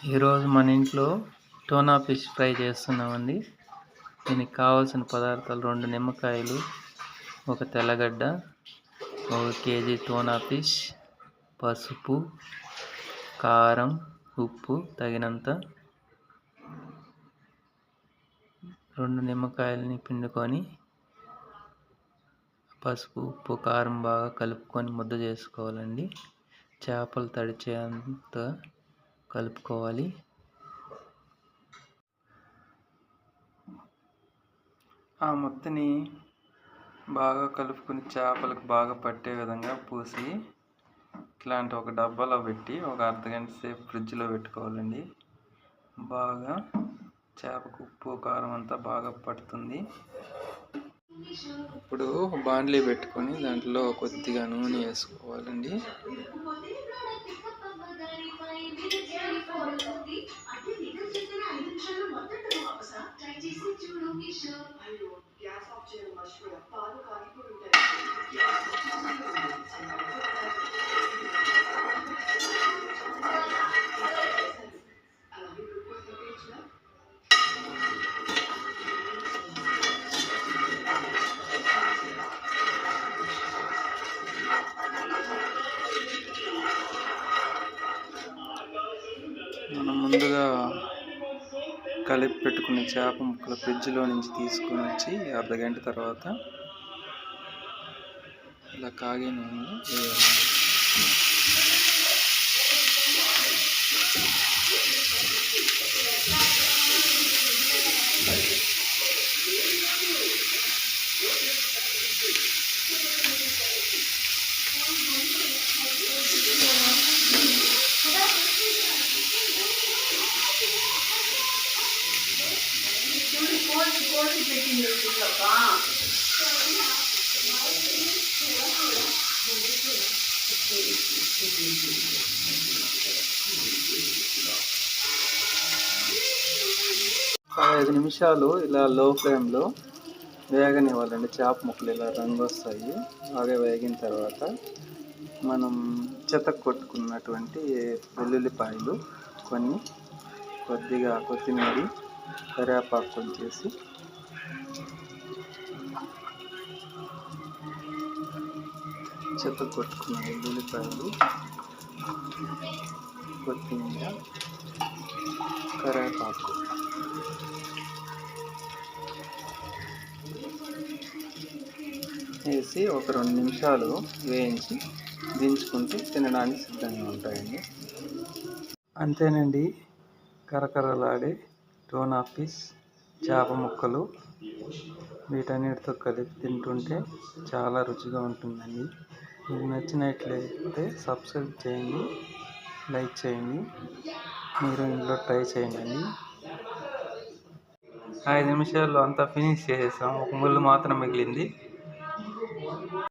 ఈరోజు మన ఇంట్లో టోనా ఫిష్ ఫ్రై చేస్తున్నామండి. దీనికి కావాల్సిన పదార్థాలు 2 నిమ్మకాయలు, ఒక తెల్లగడ్డ, 1 కేజీ టోనా ఫిష్, పసుపు, కారం, ఉప్పు తగినంత. 2 నిమ్మకాయలని పిండుకొని పసుపు, ఉప్పు, కారం బాగా కలుపుకొని ముద్ద చేసుకోవాలండి. చేపలు తడిచేంత కలుపుకోవాలి. ఆ ముద్దని బాగా కలుపుకొని చేపలకు బాగా పట్టే విధంగా పూసి ఇట్లాంటి ఒక డబ్బాలో పెట్టి ఒక అర్ధగంట సేపు ఫ్రిడ్జ్లో పెట్టుకోవాలండి. బాగా చేపకు ఉప్పు కారం అంతా బాగా పడుతుంది. ఇప్పుడు బాండ్లీ పెట్టుకొని దాంట్లో కొద్దిగా నూనె వేసుకోవాలండి. మనం ముందుగా కలిపి పెట్టుకున్న చేప ముక్కలు ఫ్రిడ్జ్లో నుంచి తీసుకొని వచ్చి అర్ధగంట తర్వాత ఇలా కాగే నూనెలో వేయాలి. ఒక 5 నిమిషాలు ఇలా లో ఫ్లేమ్లో వేగనివ్వాలండి. చేప ముక్కలు ఇలా రంగు వస్తాయి. బాగా వేగిన తర్వాత మనం కొట్టుకున్నటువంటి వెల్లుల్లిపాయలు కొన్ని, కొద్దిగా కొత్తిమీర, కరివేపాకు కొంచేసి కొట్టుకున్న వెల్లుల్లిపాయలు, కొత్తిమీర, కరివేపాకు వేసి ఒక 2 నిమిషాలు వేయించి దించుకుంటే తినడానికి సిద్ధంగా ఉంటాయండి. అంతేనండి, కరకరలాడే టోనా ఫిష్ చేప ముక్కలు వీటన్నిటితో కలిపి తింటుంటే చాలా రుచిగా ఉంటుందండి. మీకు నచ్చినట్లయితే సబ్స్క్రైబ్ చేయండి, లైక్ చేయండి, మీరు ఇంట్లో ట్రై చేయండి. 5 నిమిషాల్లో అంతా ఫినిష్ చేసేసాం. ఒక ముళ్ళు మాత్రం మిగిలింది.